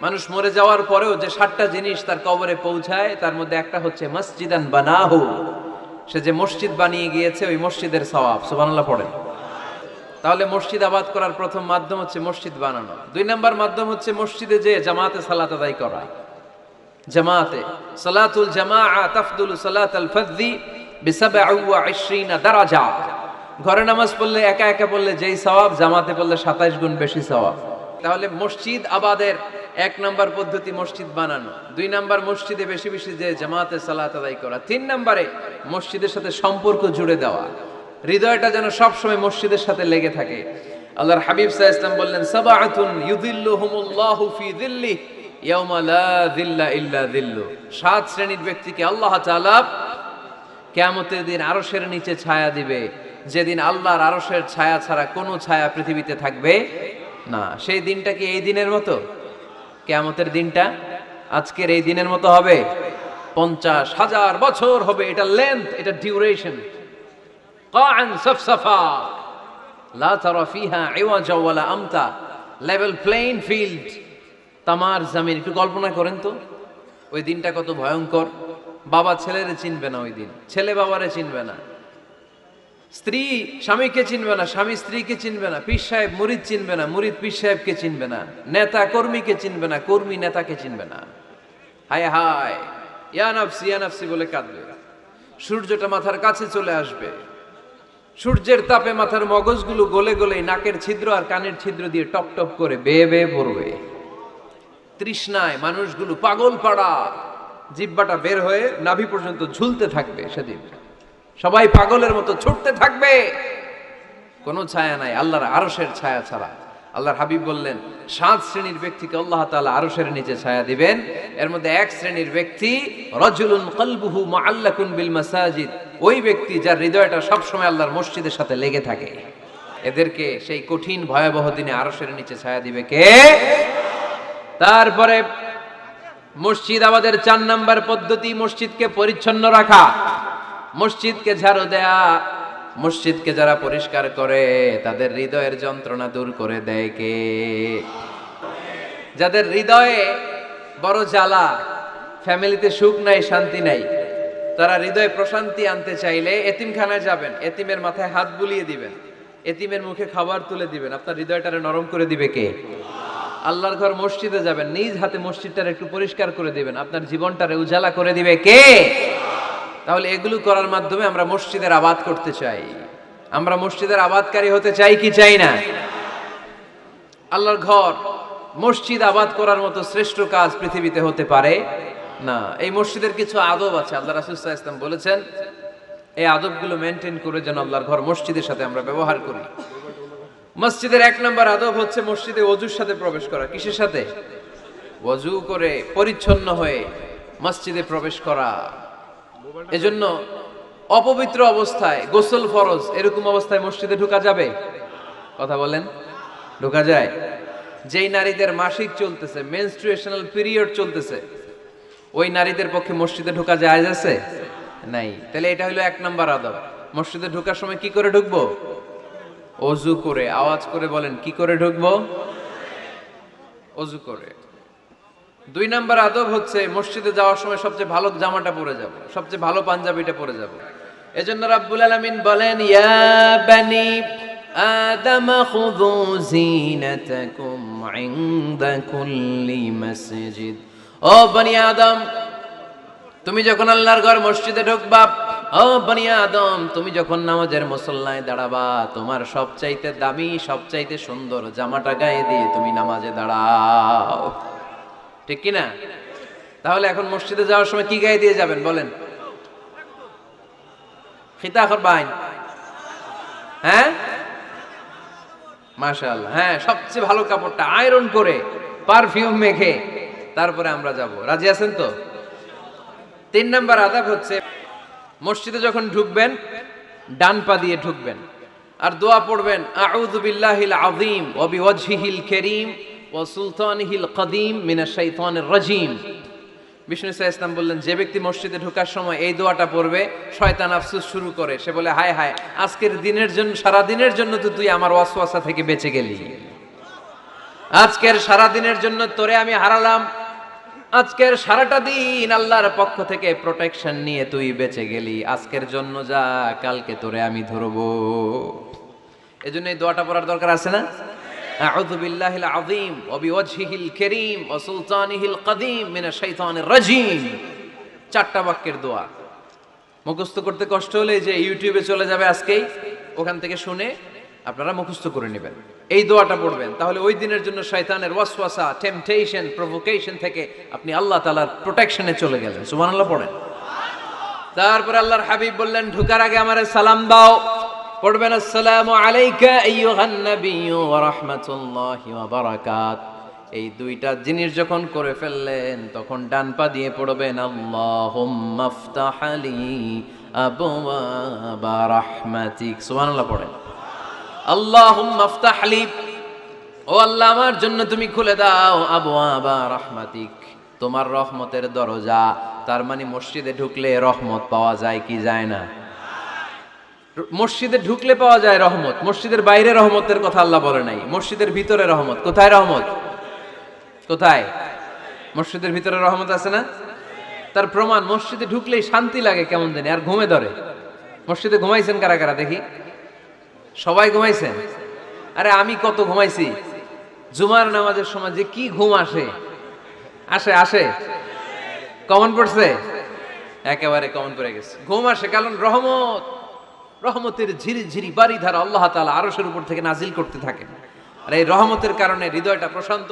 মানুষ মরে যাওয়ার পরেও যে 7টা জিনিস তার কবরে পৌঁছায় তার মধ্যে একটা হচ্ছে মসজিদান বানাহু, সে যে মসজিদ বানিয়ে গিয়েছে ওই মসজিদের সওয়াব। সুবহানাল্লাহ পড়েন। তাহলে মসজিদ আবাদ করার প্রথম মাধ্যম হচ্ছে মসজিদ বানানো। 2 নাম্বার মাধ্যম হচ্ছে মসজিদে যে জামাতে সালাত আদায় করা। জামাতে সালাতুল জামাআ তাফদুলু সালাতাল ফাযযি বি27 দারাজা। ঘরে নামাজ পড়লে একা একা পড়লে যেই সওয়াব, জামাতে পড়লে 27 গুণ বেশি সওয়াব। তাহলে মসজিদ আবাদের 1 নাম্বার পদ্ধতি মসজিদ বানানো, 2 নাম্বার মসজিদে বেশি বেশি যে জামাতে সালাত আদায় করা, 3 নাম্বারে মসজিদের সাথে সম্পর্ক জুড়ে দেওয়া, হৃদয়টা যেন সবসময় মসজিদের সাথে লেগে থাকে। আল্লাহর হাবিব সাল্লাল্লাহু আলাইহি ওয়াসাল্লাম বললেন, সাবআতুন ইউযিল্লুহুমুল্লাহু ফি যিল্লিহি ইয়াওমা লা যিল্লা ইল্লা যিল্লু। 7 শ্রেণীর ব্যক্তিকে আল্লাহ তাআলা কিয়ামতের দিন আরশের নিচে ছায়া দিবে, যেদিন আল্লাহর আরশের ছায়া ছাড়া কোনো ছায়া পৃথিবীতে থাকবে না। সেই দিনটা কি এই দিনের মতো? কিয়ামতের দিনটা আজকের এই দিনের মতো হবে? 50,000 বছর হবে। এটা লেন্থ, এটা ডিউরেশন। কাআন সাফসাফা লা তারা ফিহা ইওয়াজা ওয়ালা আমতা, লেভেল প্লেইং ফিল্ড, তামার জমিন। একটু কল্পনা করেন তো ওই দিনটা কত ভয়ঙ্কর। বাবা ছেলেরে চিনবে না ওই দিন, ছেলে বাবারে চিনবে না, স্ত্রী স্বামীকে চিনবে না, স্বামী স্ত্রীকে চিনবে না, পীর সাহেব মুরিদ চিনবে না, মুরিদ পীর সাহেবকে চিনবে না, নেতা কর্মীকে চিনবে না, কর্মী নেতাকে চিনবে না। হায় হায়, ইয়া নাফসি বলে কাঁদবে। সূর্যটা মাথার কাছে চলে আসবে, সূর্যের তাপে মাথার মগজগুলো গলে গলে নাকের ছিদ্র আর কানের ছিদ্র দিয়ে টপ টপ করে বেয়ে বেয়ে পড়বে। তৃষ্ণায় মানুষগুলো পাগল পাড়া, জিহ্বাটা বের হয়ে নাভি পর্যন্ত ঝুলতে থাকবে। সেদিন সবাই পাগলের মতো ছুটতে থাকবে, কোনো ছায়া নাই আল্লাহর আরশের ছায়া ছাড়া। আল্লাহর হাবিব বললেন 7 শ্রেণীর ব্যক্তিকে আল্লাহ তাআলা আরশের নিচে ছায়া দিবেন। এর মধ্যে 1 শ্রেণীর ব্যক্তি রাজুলুন কলবুহু মুআল্লাকুন বিল মাসাজিদ, ওই ব্যক্তি যার হৃদয়টা সবসময় আল্লাহর মসজিদের সাথে লেগে থাকে। এদেরকে সেই কঠিন ভয়াবহ দিনে আরশের নিচে ছায়া দিবে কে? তারপরে মসজিদ আমাদের 4 নাম্বার পদ্ধতি মসজিদকে পরিচ্ছন্ন রাখা, মসজিদকে ঝাড়ু দেয়া। মসজিদকে যারা পরিষ্কার করে তাদের হৃদয়ের যন্ত্রণা দূর করে দেয় কে? যাদের হৃদয়ে বড় জ্বালা, ফ্যামিলিতে সুখ নাই, শান্তি নাই, তারা হৃদয়ে প্রশান্তি আনতে চাইলে এতিমখানায় যাবেন, এতিমের মাথায় হাত বুলিয়ে দিবেন, এতিমের মুখে খাবার তুলে দিবেন, আপনার হৃদয়টারে নরম করে দিবে কে? আল্লাহর ঘর মসজিদে যাবেন, নিজ হাতে মসজিদটারে একটু পরিষ্কার করে দিবেন, আপনার জীবনটারে উজালা করে দিবে কে? তাহলে এগুলো করার মাধ্যমে আমরা মসজিদের আবাদ করতে চাই। আমরা মসজিদের আবাদকারী হতে চাই কি চাই না? আল্লাহর ঘর মসজিদ আবাদ করার মতো শ্রেষ্ঠ কাজ পৃথিবীতে হতে পারে না। এই মসজিদের কিছু আদব আছে, আল্লাহ রাসূল সাল্লাল্লাহু আলাইহি ওয়াসাল্লাম বলেছেন এই আদবগুলো মেনটেন করে যেন আল্লাহর ঘর মসজিদের সাথে আমরা ব্যবহার করি। মসজিদের 1 নম্বর আদব হচ্ছে মসজিদে ওযুর সাথে প্রবেশ করা। কিসের সাথে? ওযু করে পরিচ্ছন্ন হয়ে মসজিদে প্রবেশ করা। এজন্য অপবিত্র অবস্থায় গোসল ফরজ, এরকম অবস্থায় মসজিদে ঢোকা যাবে? কথা বলেন, ঢোকা যায়? যেই নারীদের মাসিক চলতেছে, মেনস্ট্রুয়েশনাল পিরিয়ড চলতেছে, ওই নারীদের পক্ষে মসজিদে ঢোকা জায়েজ আছে? নাই। তাহলে এটা হলো 1 নম্বর আদব। মসজিদে ঢোকার সময় কি করে ঢুকবো? ওযু করে। আওয়াজ করে বলেন, কি করে ঢুকবো? ওযু করে। 2 নম্বর আদব হচ্ছে মসজিদে যাওয়ার সময় সবচেয়ে ভালো জামাটা পরে যাব, সবচেয়ে ভালো পাঞ্জাবিটা পরে যাব। এজন্য রাব্বুল আলামিন বলেন, ইয়া বানি আদম খুযু যিনাতাকুম ইনদা কুল্লি মসজিদ। ও বনি আদম, তুমি যখন আল্লাহর ঘর মসজিদে ঢুকবা, ও বনি আদম, তুমি যখন নামাজের মুসল্লায় দাঁড়াবা, তোমার সবচাইতে দামি, সবচাইতে সুন্দর জামাটা গায়ে দিয়ে তুমি নামাজে দাঁড়াও। ঠিক কি না? তাহলে এখন মসজিদে যাওয়ার সময় কি গায়ে দিয়ে যাবেন বলেন? খিতা করবাইন? হ্যাঁ, মাশাআল্লাহ। হ্যাঁ, সবচেয়ে ভালো কাপড়টা আয়রন করে পারফিউম মেখে তারপরে আমরা যাব। রাজি আছেন তো? 3 নাম্বার আদব হচ্ছে মসজিদে যখন ঢুকবেন ডান পা দিয়ে ঢুকবেন আর দোয়া পড়বেন, আউযু বিল্লাহিল আযীম ওয়া বিওয়াজহিল কারীম ওয়া সুলতানিহিল কদীম মিনাশ শাইতানির রাজীম। বিষ্ণু সাল্লাল্লাহু আলাইহি ওয়াসাল্লাম বললেন, যে ব্যক্তি মসজিদে ঢোকার সময় এই দোয়াটা পড়বে, শয়তান আফসোস শুরু করে, সে বলে, হায় হায়, আজকের দিনের জন্য, সারা দিনের জন্য তো তুই আমার ওয়াসওয়াসা থেকে বেঁচে গেলি। আজকের সারা দিনের জন্য তোরে আমি হারালাম, আজকের সারাটা দিন আল্লাহর পক্ষ থেকে প্রোটেকশন নিয়ে তুই বেঁচে গেলি, আজকের জন্য যা, কালকে তোরে আমি ধরবো। এজন্য এই দোয়াটা পড়ার দরকার আছে না? আউযু বিল্লাহিল আযীম ওয়া বিওয়াজহিল কারীম ওয়া সুলতানিহিল কাদীম মিনাশ শাইতানির রাজীম। চারটা বাক্যের দোয়া। মুখস্থ করতে কষ্ট হলে যে ইউটিউবে চলে যাবে আজকেই, ওখান থেকে শুনে আপনারা মুখস্থ করে নেবেন, এই দোয়াটা পড়বেন, তাহলে ওই দিনের জন্য শয়তানের ওয়াসওয়াসা, টেম্পটেশন, প্রভোকেশন থেকে আপনি আল্লাহ তাআলার প্রোটেকশনে চলে গেলেন। সুবহানাল্লাহ পড়েন। তারপর আল্লাহর হাবিব বললেন, ঢোকার আগে আমারে সালাম দাও। পড়বেন, আসসালামু আলাইকা আইয়ুহান নাবিয়্যু ওয়া রাহমাতুল্লাহি ওয়া বারাকাত। এই দুইটা জিনিস যখন করে ফেললেন, তখন ডান পা দিয়ে পড়বেন, আল্লাহুম্মা আফতাহ লি আবওয়াবা রাহমাতিক। সুবহানাল্লাহ পড়েন। আল্লাহুম্মা আফতাহ লি, ও আল্লাহ আমার জন্য তুমি খুলে দাও আবওয়াবা রাহমাতিক, তোমার রহমতের দরজা। তার মানে মসজিদে ঢুকলে রহমত পাওয়া যায় কি যায় না? মসজিদে ঢুকলে পাওয়া যায় রহমত, মসজিদের বাইরে রহমতের কথা আল্লাহ বলে নাই। মসজিদের ভিতরে রহমত। কোথায় রহমত? কোথায়? মসজিদের ভিতরে রহমত আছে না? তার প্রমাণ, মসজিদে ঢুকলেই শান্তি লাগে কেমন জানি, আর ঘুমে ধরে। মসজিদে ঘুমাইছেন কারা কারা দেখি? সবাই ঘুমাইছেন? আরে আমি কত ঘুমাইছি। জুমার নামাজের সময় যে কি ঘুম আসে, আসে আসে, কমন পড়ছে, একেবারে কমন পড়ে গেছে। ঘুম আসে কারণ রহমত, রহমতের ঝিরি ঝিরি বাড়ি ধারা আল্লাহ তাআলা আরশের উপর থেকে নাজিল করতে থাকেন, আর এই রহমতের কারণে হৃদয়টা প্রশান্ত